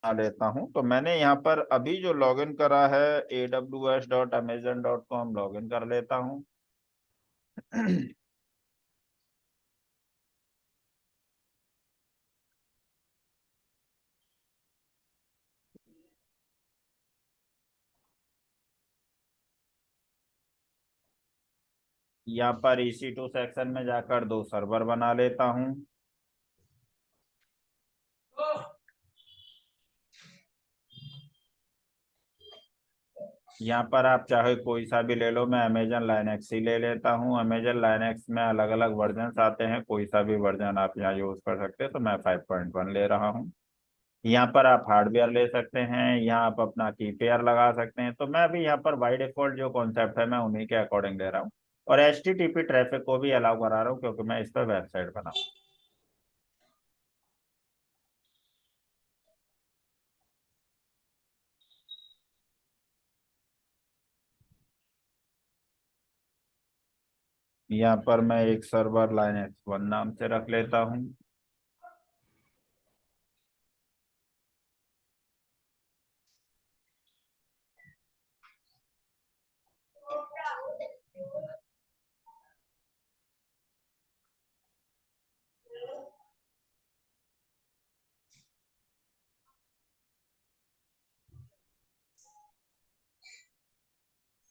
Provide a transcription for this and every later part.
लेता हूँ। तो मैंने यहाँ पर अभी जो लॉगिन करा है aws.amazon.com लॉगिन कर लेता हूँ। यहाँ पर EC2 सेक्शन में जाकर दो सर्वर बना लेता हूँ। यहाँ पर आप चाहे कोई सा भी ले लो, मैं अमेजन लाइनक्स ही ले लेता हूँ। अमेजन लाइनक्स में अलग अलग वर्जन आते हैं, कोई सा भी वर्जन आप यहाँ यूज कर सकते हैं। तो मैं 5.1 ले रहा हूँ। यहाँ पर आप हार्डवेयर ले सकते हैं, यहाँ आप अपना की पेयर लगा सकते हैं। तो मैं अभी यहाँ पर बाई डिफॉल्ट जो कॉन्सेप्ट है मैं उन्हीं के अकॉर्डिंग ले रहा हूँ। और HTTP ट्रैफिक को भी अलाउ करा रहा हूँ क्योंकि मैं इस पर वेबसाइट बनाऊँ। यहाँ पर मैं एक सर्वर Linux 1 नाम से रख लेता हूँ।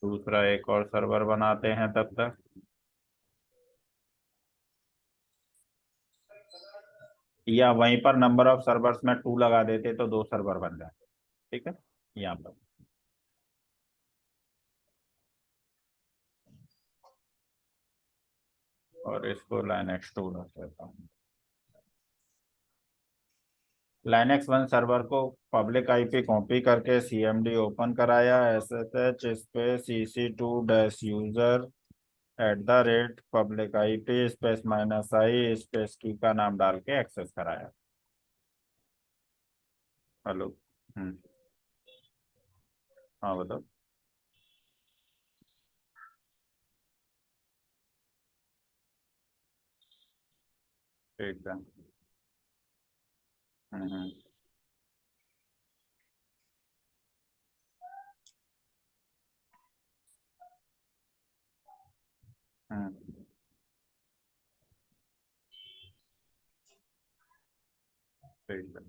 दूसरा एक और सर्वर बनाते हैं तब तक। या वहीं पर नंबर ऑफ सर्वर्स में 2 लगा देते तो 2 सर्वर बन जाते। ठीक है, यहाँ पर। और इसको Linux 2 रख देता हूँ। Linux 1 सर्वर को पब्लिक आईपी कॉपी करके CMD ओपन कराया, SSH space EC2 - user @ public IP space -i space की का नाम डाल के एक्सेस कराया। हेलो। हम्म। हाँ बताओ। ठीक है। हम्म। हम्म। ठीक है,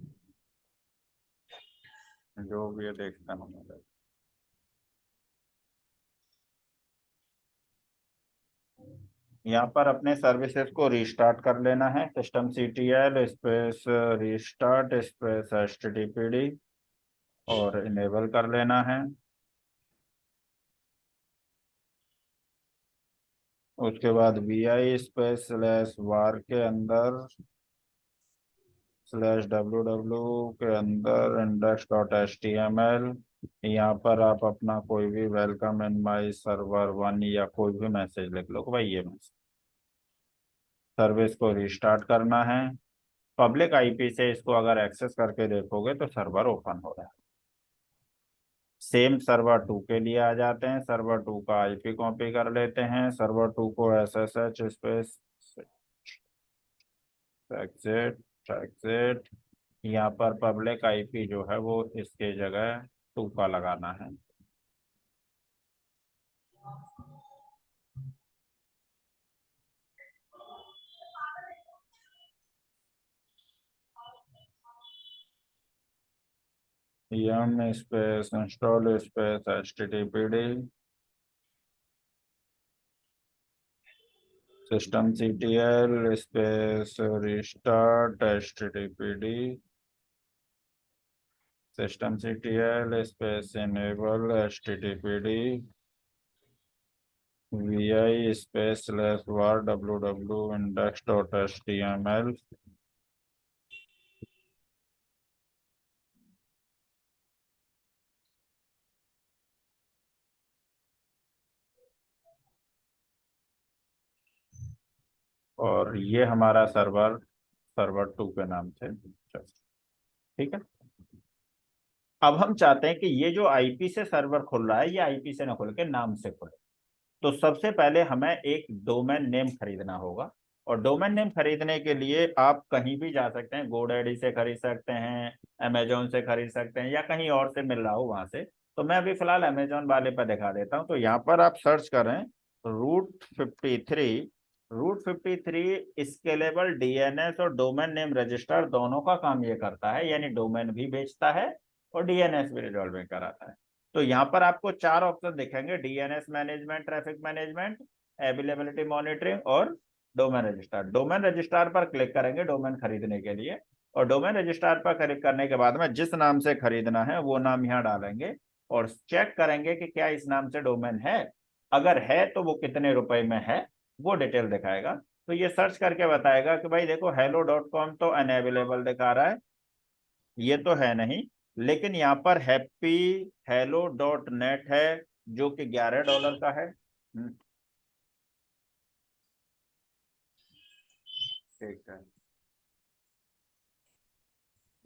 जो भी है देखता हूँ मैं। यहाँ पर अपने सर्विसेज को रिस्टार्ट कर लेना है। systemctl space restart space httpd और इनेबल कर लेना है। उसके बाद vi स्पेस /var के अंदर /ww के अंदर index.html। यहाँ पर आप अपना कोई भी वेलकम इन माई सर्वर 1 या कोई भी मैसेज लिख लो कि भाई ये मैसेज। सर्विस को रिस्टार्ट करना है। पब्लिक आईपी से इसको अगर एक्सेस करके देखोगे तो सर्वर ओपन हो रहा है। सर्वर 2 के लिए आ जाते हैं। सर्वर 2 का आईपी कॉपी कर लेते हैं। सर्वर 2 को SSH स्पेस एग्जिट एग्जिट। यहाँ पर पब्लिक आईपी जो है वो इसके जगह 2 का लगाना है। yum space install space httpd systemctl space restart httpd systemctl space enable httpd vi space /var www index.html। और ये हमारा सर्वर 2 के नाम से चल। ठीक है। अब हम चाहते हैं कि ये जो आईपी से सर्वर खुल रहा है ये आईपी से ना खुल के नाम से खुले। तो सबसे पहले हमें एक डोमेन नेम खरीदना होगा। और डोमेन नेम खरीदने के लिए आप कहीं भी जा सकते हैं, गोडैडी से खरीद सकते हैं, अमेजोन से खरीद सकते हैं, या कहीं और से मिल रहा हो वहां से। तो मैं अभी फिलहाल अमेजोन वाले पर दिखा देता हूँ। तो यहाँ पर आप सर्च करें रूट 53। रूट 53 स्केलेबल डीएनएस और डोमेन नेम रजिस्टर दोनों का काम ये करता है, यानी डोमेन भी बेचता है और डीएनएस भी रिजॉल्विंग कराता है। तो यहाँ पर आपको 4 ऑप्शन दिखेंगे, DNS management, traffic management, availability monitoring और डोमेन रजिस्ट्रार। डोमेन रजिस्ट्रार पर क्लिक करेंगे डोमेन खरीदने के लिए, और डोमेन रजिस्ट्रार पर क्लिक करने के बाद में जिस नाम से खरीदना है वो नाम यहाँ डालेंगे और चेक करेंगे कि क्या इस नाम से डोमेन है। अगर है तो वो कितने रुपए में है वो डिटेल दिखाएगा। तो ये सर्च करके बताएगा कि भाई देखो hello.com तो अनअवेलेबल दिखा रहा है, ये तो है नहीं, लेकिन यहाँ पर हैप्पी hello.net है जो कि $11 का है। ठीक है,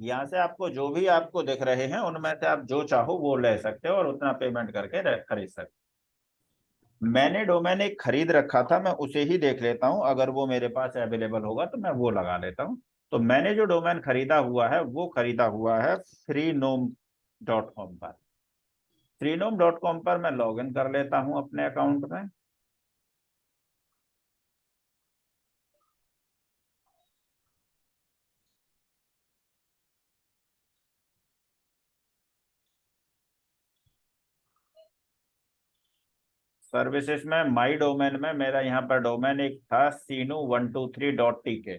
यहाँ से आपको जो भी आपको दिख रहे हैं उनमें से आप जो चाहो वो ले सकते हो और उतना पेमेंट करके खरीद सकते हो। मैंने डोमेन एक खरीद रखा था, मैं उसे ही देख लेता हूँ, अगर वो मेरे पास अवेलेबल होगा तो मैं वो लगा लेता हूँ। तो मैंने जो डोमेन खरीदा हुआ है वो खरीदा हुआ है freenom.com पर। freenom.com पर मैं लॉगिन कर लेता हूँ अपने अकाउंट में। सर्विसेज में माई डोमेन में मेरा यहाँ पर डोमेन एक था Sinu123.tk।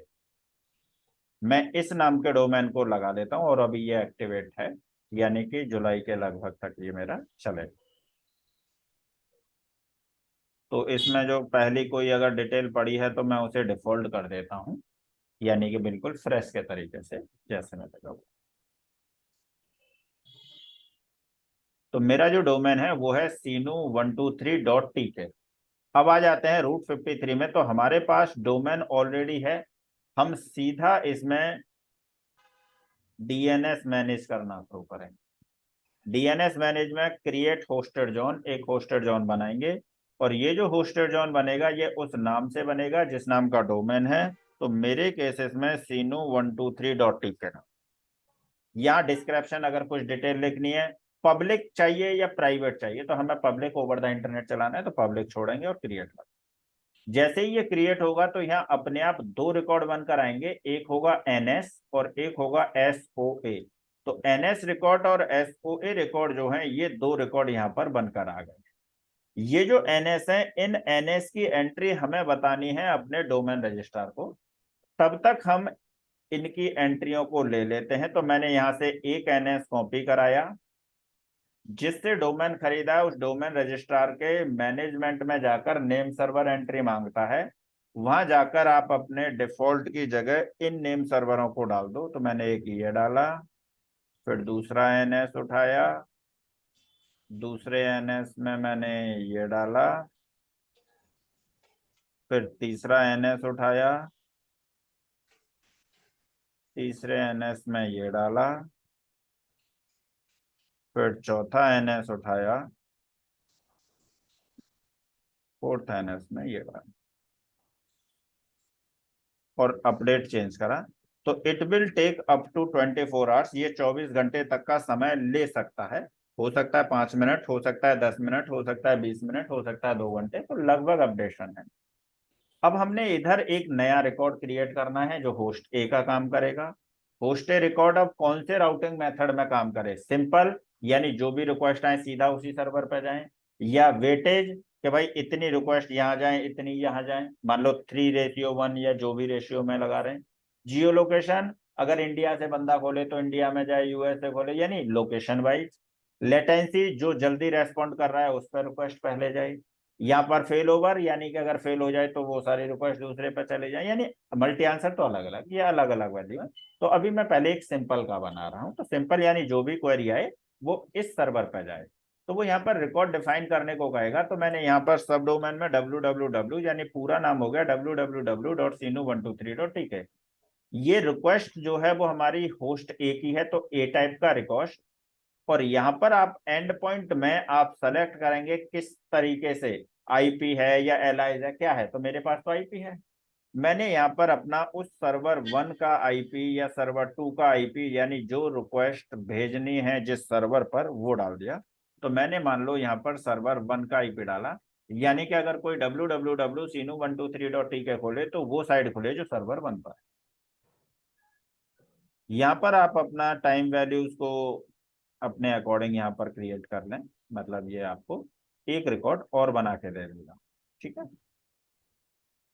मैं इस नाम के डोमेन को लगा देता हूँ और अभी ये एक्टिवेट है, यानी कि जुलाई के लगभग तक ये मेरा चले। तो इसमें जो पहली कोई अगर डिटेल पड़ी है तो मैं उसे डिफॉल्ट कर देता हूँ, यानी कि बिल्कुल फ्रेश के तरीके से जैसे मैं लगा। तो मेरा जो डोमेन है वो है Sinu123.tk। अब आ जाते हैं रूट 53 में। तो हमारे पास डोमेन ऑलरेडी है, हम सीधा इसमें डीएनएस मैनेज करना शुरू करेंगे। डीएनएस मैनेज में क्रिएट होस्टेड जोन, एक होस्टेड जोन बनाएंगे, और ये जो होस्टेड जोन बनेगा ये उस नाम से बनेगा जिस नाम का डोमेन है। तो मेरे केसेस में Sinu123.tk। यहाँ डिस्क्रिप्शन अगर कुछ डिटेल लिखनी है, पब्लिक चाहिए या प्राइवेट चाहिए, तो हमें पब्लिक ओवर द इंटरनेट चलाना है तो पब्लिक छोड़ेंगे और क्रिएट कर। जैसे ही ये क्रिएट होगा तो यहाँ अपने आप 2 रिकॉर्ड बनकर आएंगे, एक होगा एनएस और एक होगा एसओए। तो एनएस रिकॉर्ड और एसओए रिकॉर्ड जो है ये 2 रिकॉर्ड यहाँ पर बनकर आ गए। ये जो एनएस है, इन एनएस की एंट्री हमें बतानी है अपने डोमेन रजिस्ट्रार को। तब तक हम इनकी एंट्रियों को ले लेते हैं। तो मैंने यहाँ से एक एनएस कॉपी कराया, जिससे डोमेन खरीदा है उस डोमेन रजिस्ट्रार के मैनेजमेंट में जाकर नेम सर्वर एंट्री मांगता है, वहां जाकर आप अपने डिफॉल्ट की जगह इन नेम सर्वरों को डाल दो। तो मैंने एक ये डाला, फिर दूसरा एनएस उठाया, दूसरे एनएस में मैंने ये डाला, फिर तीसरा एनएस उठाया, तीसरे एनएस में ये डाला, फिर चौथा एनएस उठाया, फोर्थ एनएस में ये डाला और अपडेट चेंज करा। तो it will take up to 24 hours, ये 24 घंटे तक का समय ले सकता है। हो सकता है 5 मिनट, हो सकता है 10 मिनट, हो सकता है 20 मिनट, हो सकता है 2 घंटे, तो लगभग अपडेशन है। अब हमने इधर एक नया रिकॉर्ड क्रिएट करना है जो होस्ट ए का काम करेगा। होस्ट ए रिकॉर्ड अब कौन से राउटिंग मेथड में काम करे, सिंपल, यानी जो भी रिक्वेस्ट आए सीधा उसी सर्वर पर जाएं, या वेटेज कि भाई इतनी रिक्वेस्ट यहाँ जाए इतनी यहाँ जाए, मान लो 3:1 या जो भी रेशियो में लगा रहे हैं। जियो लोकेशन, अगर इंडिया से बंदा खोले तो इंडिया में जाए, यूएस से खोले, यानी लोकेशन वाइज। लेटेंसी, जो जल्दी रेस्पॉन्ड कर रहा है उस पर रिक्वेस्ट पहले जाए। यहाँ पर फेल ओवर, यानी कि अगर फेल हो जाए तो वो सारी रिक्वेस्ट दूसरे पर चले जाए, यानी मल्टी आंसर तो अलग अलग, ये अलग अलग वैल्यू है। तो अभी मैं पहले एक सिंपल का बना रहा हूँ। तो सिंपल यानी जो भी क्वेरी आए वो इस सर्वर पर जाए। तो वो यहाँ पर रिकॉर्ड डिफाइन करने को कहेगा। तो मैंने यहाँ पर सब डोमेन में www यानी पूरा नाम हो गया www.sinu123.tk। ये रिक्वेस्ट जो है वो हमारी होस्ट ए की है, तो ए टाइप का रिक्वेस्ट। और यहाँ पर आप एंड पॉइंट में आप सेलेक्ट करेंगे किस तरीके से, आईपी है या एलाइज है, क्या है। तो मेरे पास तो आईपी है, मैंने यहाँ पर अपना उस सर्वर 1 का आईपी या सर्वर 2 का आईपी, यानी जो रिक्वेस्ट भेजनी है जिस सर्वर पर, वो डाल दिया। तो मैंने मान लो यहाँ पर सर्वर 1 का आईपी डाला, यानी कि अगर कोई www.sinu123.tk खोले तो वो साइट खुले जो सर्वर 1 पर है। यहाँ पर आप अपना टाइम वैल्यूज को अपने अकॉर्डिंग यहाँ पर क्रिएट कर लें, मतलब ये आपको एक रिकॉर्ड और बना के दे देगा। ठीक है,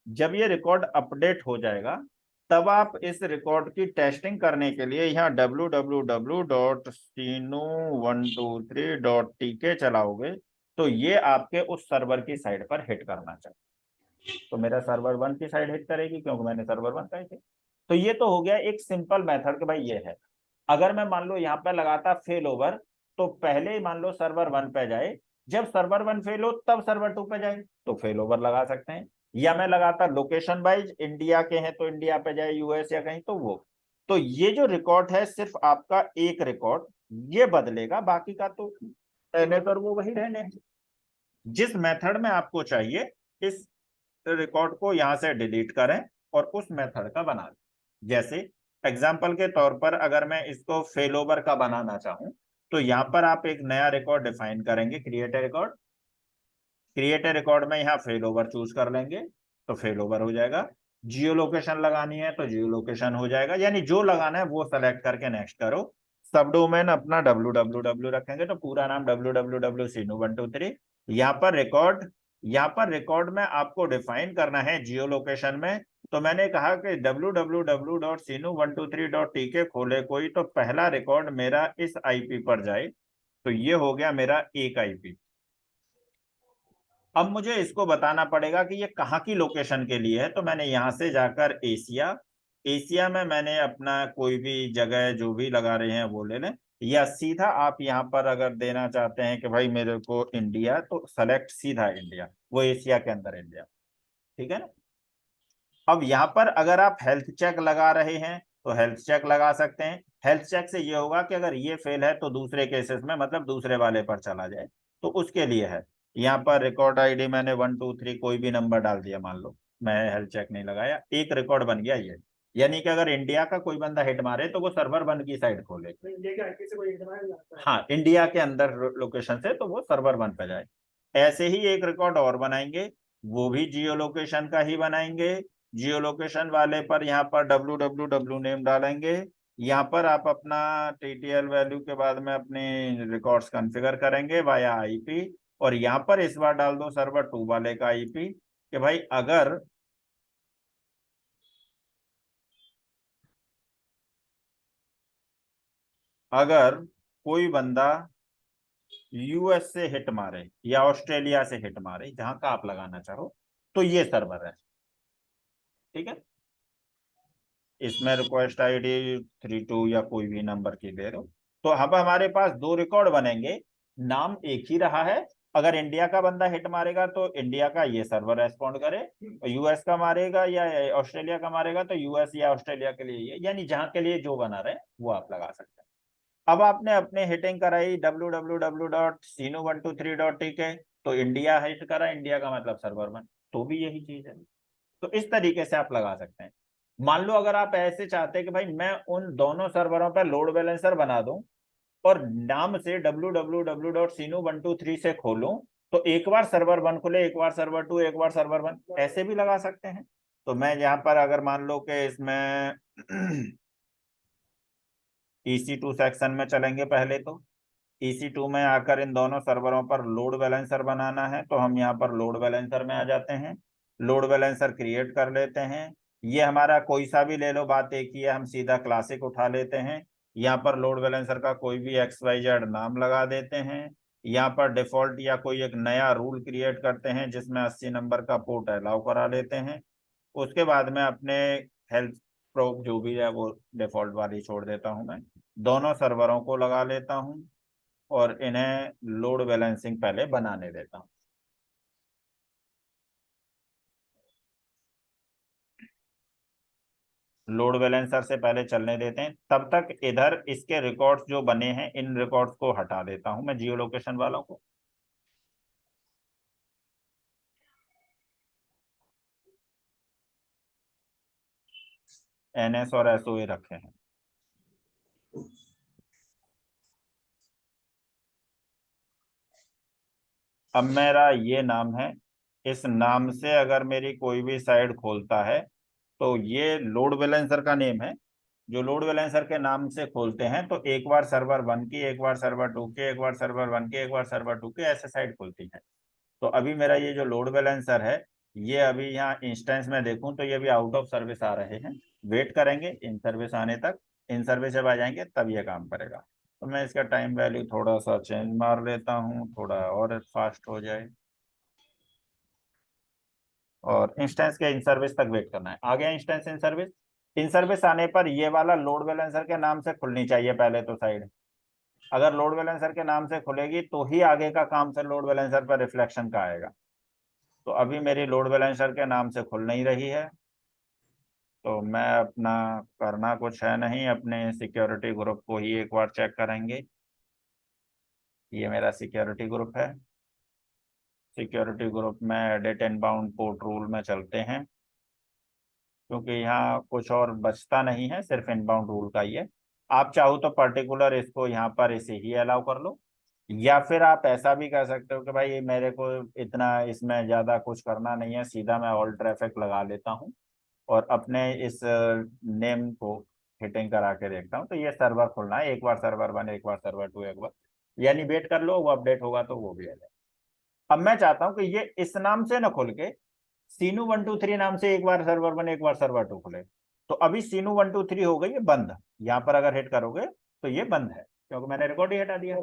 जब ये रिकॉर्ड अपडेट हो जाएगा तब आप इस रिकॉर्ड की टेस्टिंग करने के लिए यहाँ www.sinu123.tk चलाओगे तो ये आपके उस सर्वर की साइट पर हिट करना चाहिए। तो मेरा सर्वर 1 की साइड हिट करेगी क्योंकि मैंने सर्वर 1 का ही। तो ये तो हो गया एक सिंपल मेथड कि भाई ये है। अगर मैं मान लो यहाँ पे लगाता फेल ओवर, तो पहले ही मान लो सर्वर 1 पे जाए, जब सर्वर 1 फेल हो तब सर्वर 2 पे जाए, तो फेल ओवर लगा सकते हैं। या मैं लगाता लोकेशन वाइज, इंडिया के हैं तो इंडिया पे जाए, यूएस या कहीं, तो वो। तो ये जो रिकॉर्ड है सिर्फ आपका एक रिकॉर्ड ये बदलेगा, बाकी का तो रहने पर वो वही रहने। जिस मेथड में आपको चाहिए इस रिकॉर्ड को यहां से डिलीट करें और उस मेथड का बना दें। जैसे एग्जाम्पल के तौर पर अगर मैं इसको फेल ओवर का बनाना चाहूं तो यहां पर आप एक नया रिकॉर्ड डिफाइन करेंगे, create a record. Create a record में यहाँ फेल ओवर चूज कर लेंगे तो फेल ओवर हो जाएगा। जियो लोकेशन लगानी है तो जियो लोकेशन हो जाएगा, यानी जो लगाना है वो सेलेक्ट करके नेक्स्ट करो। सब डोमेन अपना www रखेंगे तो पूरा नाम www.sinu123। यहाँ पर रिकॉर्ड, यहाँ पर रिकॉर्ड में आपको डिफाइन करना है जियो लोकेशन में। तो मैंने कहा कि www.sinu123.tk खोले कोई तो पहला रिकॉर्ड मेरा इस आईपी पर जाए, तो ये हो गया मेरा एक आईपी। अब मुझे इसको बताना पड़ेगा कि ये कहाँ की लोकेशन के लिए है, तो मैंने यहां से जाकर एशिया, एशिया में मैंने अपना कोई भी जगह जो भी लगा रहे हैं वो ले लें। या सीधा आप यहाँ पर अगर देना चाहते हैं कि भाई मेरे को इंडिया, तो सेलेक्ट सीधा इंडिया, वो एशिया के अंदर इंडिया। ठीक है ना। अब यहाँ पर अगर आप हेल्थ चेक लगा रहे हैं तो हेल्थ चेक लगा सकते हैं। हेल्थ चेक से ये होगा कि अगर ये फेल है तो दूसरे केसेस में, मतलब दूसरे वाले पर चला जाए, तो उसके लिए है। यहाँ पर रिकॉर्ड आईडी मैंने 123 कोई भी नंबर डाल दिया, मान लो मैं हेल्थ चेक नहीं लगाया, एक रिकॉर्ड बन गया ये। यानी कि अगर इंडिया का कोई बंदा हिट मारे तो वो सर्वर 1 की साइड खोले। तो इंडिया के आईपी से कोई हिट मारे, हाँ इंडिया के अंदर लोकेशन से, तो वो सर्वर 1 पे जाए। ऐसे ही एक रिकॉर्ड और बनाएंगे, वो भी जियो लोकेशन का ही बनाएंगे। जियो लोकेशन वाले पर यहाँ पर www नेम डालेंगे। यहाँ पर आप अपना टीटीएल वैल्यू के बाद में अपने रिकॉर्ड्स कॉन्फ़िगर करेंगे वाया आईपी। और यहाँ पर इस बार डाल दो सर्वर 2 वाले का आईपी कि भाई अगर कोई बंदा यूएस से हिट मारे या ऑस्ट्रेलिया से हिट मारे, जहां का आप लगाना चाहो, तो ये सर्वर है। ठीक है, इसमें रिक्वेस्ट आईडी 32 या कोई भी नंबर की दे दो। तो अब हमारे पास दो रिकॉर्ड बनेंगे, नाम एक ही रहा है। अगर इंडिया का बंदा हिट मारेगा तो इंडिया का ये सर्वर रेस्पॉन्ड करे, यूएस का मारेगा या ऑस्ट्रेलिया का मारेगा तो यूएस या ऑस्ट्रेलिया के लिए ये, यानी जहां के लिए जो बना रहे वो आप लगा सकते हैं। अब आपने अपने हिटिंग कराई www.sinu123.tk, तो इंडिया हिट करा, इंडिया का मतलब सर्वर 1, तो भी यही चीज है। तो इस तरीके से आप लगा सकते हैं। मान लो अगर आप ऐसे चाहते हैं कि भाई मैं उन दोनों सर्वरों पर लोड बैलेंसर बना दूं और नाम से www.sinu123 से खोलूं, तो एक बार सर्वर 1 खुले, एक बार सर्वर 2, एक बार सर्वर 1, ऐसे भी लगा सकते हैं। तो मैं यहाँ पर अगर मान लो कि इसमें EC2 सेक्शन में चलेंगे पहले, तो EC2 में आकर इन दोनों सर्वरों पर लोड बैलेंसर बनाना है, तो हम यहाँ पर लोड बैलेंसर में आ जाते हैं। लोड बैलेंसर क्रिएट कर लेते हैं। ये हमारा कोई सा भी ले लो, बात एक ही है, हम सीधा क्लासिक उठा लेते हैं। यहाँ पर लोड बैलेंसर का कोई भी XYZ नाम लगा देते हैं। यहाँ पर डिफॉल्ट या कोई एक नया रूल क्रिएट करते हैं जिसमें 80 नंबर का पोर्ट अलाउ करा लेते हैं। उसके बाद में अपने हेल्थ प्रोब जो भी है वो डिफॉल्ट वाली छोड़ देता हूँ मैं। दोनों सर्वरों को लगा लेता हूँ और इन्हें लोड बैलेंसिंग पहले बनाने देता हूँ। लोड बैलेंसर से पहले चलने देते हैं, तब तक इधर इसके रिकॉर्ड्स जो बने हैं इन रिकॉर्ड्स को हटा देता हूं मैं, जियो लोकेशन वालों को। NS और SOA रखे हैं। अब मेरा ये नाम है, इस नाम से अगर मेरी कोई भी साइड खोलता है तो ये लोड बैलेंसर का नेम है। जो लोड बैलेंसर के नाम से खोलते हैं तो एक बार सर्वर 1 की, एक बार सर्वर 2 के, एक बार सर्वर 1 के, एक बार सर्वर 2 के, ऐसे साइड खुलती है। तो अभी मेरा ये जो लोड बैलेंसर है, ये अभी यहाँ इंस्टेंस में देखूं तो ये अभी आउट ऑफ सर्विस आ रहे हैं। वेट करेंगे इन सर्विस आने तक। इन सर्विस जब आ जाएंगे तब ये काम करेगा। तो मैं इसका टाइम वैल्यू थोड़ा सा चेंज मार लेता हूँ, थोड़ा और फास्ट हो जाए। और इंस्टेंस के इन सर्विस तक वेट करना है। आ गया instance in service. In service आने पर ये वाला लोड बैलेंसर के नाम से खुलनी चाहिए पहले तो साइड। अगर लोड बैलेंसर के नाम से खुलेगी तो ही आगे का काम से लोड बैलेंसर पर रिफ्लेक्शन का आएगा। तो अभी मेरी लोड बैलेंसर के नाम से खुल नहीं रही है। तो मैं अपना करना कुछ है नहीं, अपने सिक्योरिटी ग्रुप को ही एक बार चेक करेंगे। ये मेरा सिक्योरिटी ग्रुप है। सिक्योरिटी ग्रुप में एडिट इनबाउंड पोर्ट रूल में चलते हैं, क्योंकि यहाँ कुछ और बचता नहीं है, सिर्फ इनबाउंड रूल का ही है। आप चाहो तो पर्टिकुलर इसको यहाँ पर इसे ही अलाउ कर लो, या फिर आप ऐसा भी कर सकते हो कि भाई मेरे को इतना इसमें ज्यादा कुछ करना नहीं है, सीधा मैं ऑल ट्रैफिक लगा लेता हूँ और अपने इस नेम को हिटिंग करा के देखता हूँ। तो ये सर्वर खुलना है, एक बार सर्वर 1, एक बार सर्वर 2, एक बार, यानी वेट कर लो, वो अपडेट होगा तो वो भी आ जाएगा। अब मैं चाहता हूँ कि ये इस नाम से ना खुल के सीनू 1 2 3 नाम से एक बार सर्वर 1, एक बार सर्वर 2 खुले। तो अभी सीनू 1 2 3 हो गई है बंद। यहाँ पर अगर हिट करोगे तो ये बंद है, क्योंकि मैंने रिकॉर्ड ही हटा दिया।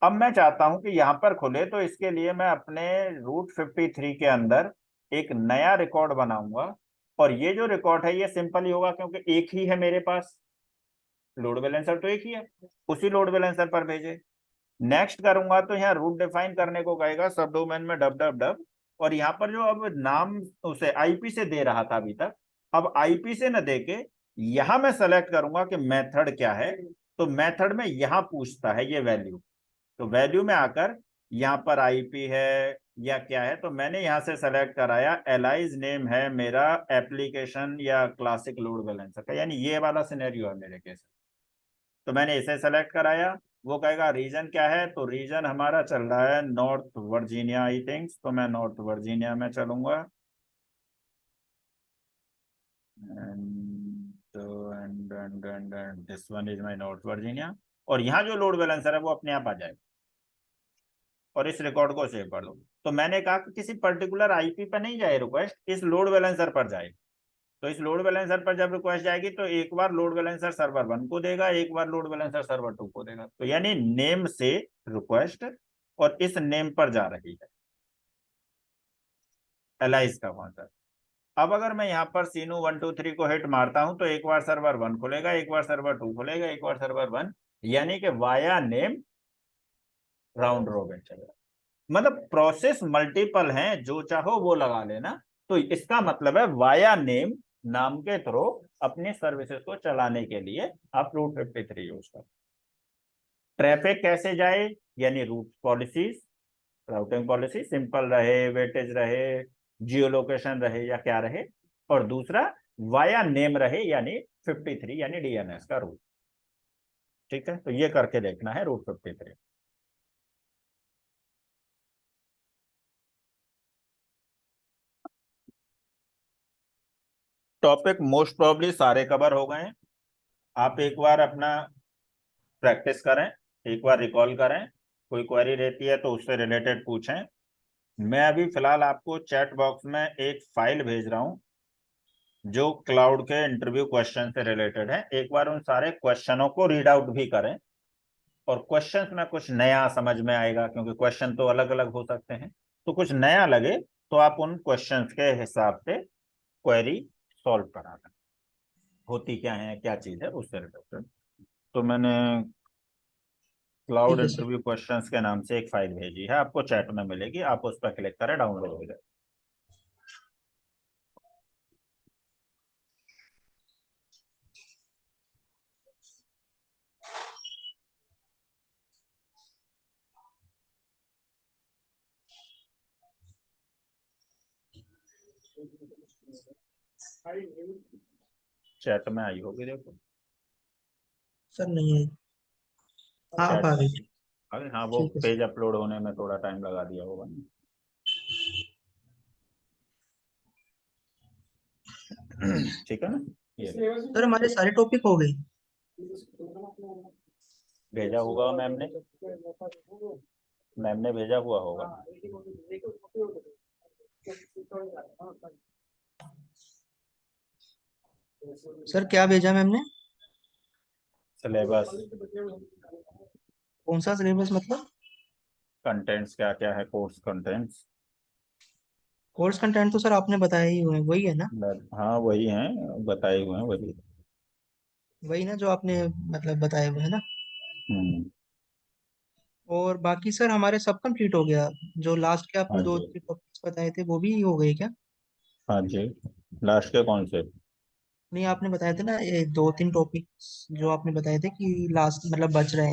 अब मैं चाहता हूं कि यहाँ पर खुले, तो इसके लिए मैं अपने रूट 53 के अंदर एक नया रिकॉर्ड बनाऊंगा। और ये जो रिकॉर्ड है ये सिंपल ही होगा, क्योंकि एक ही है मेरे पास, लोड बैलेंसर तो एक ही है, उसी लोड बैलेंसर पर भेजे। नेक्स्ट करूंगा तो यहाँ रूट डिफाइन करने को कहेगा, सब डोमेन में डब डब डब। और यहाँ पर जो अब नाम उसे आईपी से दे रहा था अभी तक, अब आईपी से न दे के यहां मैं सेलेक्ट करूंगा कि मेथड क्या है। तो मेथड में यहां पूछता है ये वैल्यू। तो वैल्यू में आकर यहाँ पर आईपी है या क्या है, तो मैंने यहाँ से सेलेक्ट कराया एलाइज नेम है मेरा एप्लीकेशन या क्लासिक लोड बैलेंसर का, यानी ये वाला सिनेरियो है मेरे केस। तो मैंने इसे सेलेक्ट कराया। वो कहेगा रीजन क्या है, तो रीजन हमारा चल रहा है नॉर्थ वर्जीनिया आई थिंक्स, तो मैं नॉर्थ वर्जीनिया में चलूंगा। And this one is my north Virginia. और यहाँ जो लोड बैलेंसर है वो अपने आप आ जाएगा। और इस रिकॉर्ड को सेव कर दो। तो मैंने कहा कि किसी पर्टिकुलर आईपी पर नहीं जाए रिक्वेस्ट, इस लोड बैलेंसर पर जाए। तो इस लोड बैलेंसर पर जब रिक्वेस्ट जाएगी तो एक बार लोड बैलेंसर सर्वर 1 को देगा, एक बार लोड बैलेंसर सर्वर 2 को देगा। तो यानी नेम से रिक्वेस्ट और इस नेम पर जा रही है, एलाइज का कॉन्सेप्ट। अब अगर मैं यहाँ पर सीनू 1 2 3 को हिट मारता हूं तो एक बार सर्वर 1 खुलेगा, एक बार सर्वर 2 खुलेगा, एक बार सर्वर 1, यानी कि वाया नेम राउंड रॉबिन चलेगा। मतलब प्रोसेस मल्टीपल हैं, जो चाहो वो लगा लेना। तो इसका मतलब है वाया नेम नाम के थ्रू अपनी सर्विसेज को चलाने के लिए आप रूट 53 यूज करो। ट्रैफिक कैसे जाए, यानी route policies, routing policy simple रहे, वेटेज रहे, जियो लोकेशन रहे या क्या रहे। और दूसरा वाया नेम रहे, यानी 53 यानी डीएनएस का रूट। ठीक है, तो ये करके देखना है रूट 53। टॉपिक मोस्ट प्रोबेबली सारे कवर हो गए हैं। आप एक बार अपना प्रैक्टिस करें, एक बार रिकॉल करें, कोई क्वेरी रहती है तो उससे रिलेटेड पूछें। मैं अभी फिलहाल आपको चैट बॉक्स में एक फाइल भेज रहा हूं जो क्लाउड के इंटरव्यू क्वेश्चन से रिलेटेड है। एक बार उन सारे क्वेश्चनों को रीड आउट भी करें, और क्वेश्चंस में कुछ नया समझ में आएगा, क्योंकि क्वेश्चन तो अलग अलग हो सकते हैं। तो कुछ नया लगे तो आप उन क्वेश्चंस के हिसाब से क्वेरी सॉल्व करा दें, होती क्या है क्या चीज है उससे रिलेटेड। तो मैंने क्लाउड ठीक है सर। इंटरव्यू क्वेश्चंस के नाम से एक फाइल भेजी है, आपको चैट में मिलेगी, आप उस पर क्लिक करें, डाउनलोड हो जाए। चैट में आई होगी, देखो सर नहीं है। हाँ अब चैट आ में। गई। अरे हाँ, वो ठीक है पेज सर। अपलोड होने में थोड़ा टाइम लगा दिया होगा ना। ठीक है ना। ये सर हमारे सारे टॉपिक हो गए। भेजा होगा मैम ने, मैम ने भेजा हुआ होगा। सर क्या भेजा मैम ने? सिलेबस, कौन सा सिलेबस मतलब? कंटेंट्स क्या क्या है, कोर्स कंटेंट्स। कोर्स कंटेंट तो सर आपने बताया ही हुआ है, वही है ना? हाँ वही हैं, बताए हुए हैं वही। वही ना जो आपने मतलब बताए हुए है ना? हम्म। और बाकी सर हमारे सब कंप्लीट हो गया? जो लास्ट के आपने हाँ दो जी। तीन टॉपिक्स बताए थे वो भी हो गए क्या? हाँ जी। लास्ट के कौन से? नहीं आपने बताए थे ना ये दो तीन टॉपिक्स जो आपने बताए थे कि लास्ट मतलब बच रहे हैं।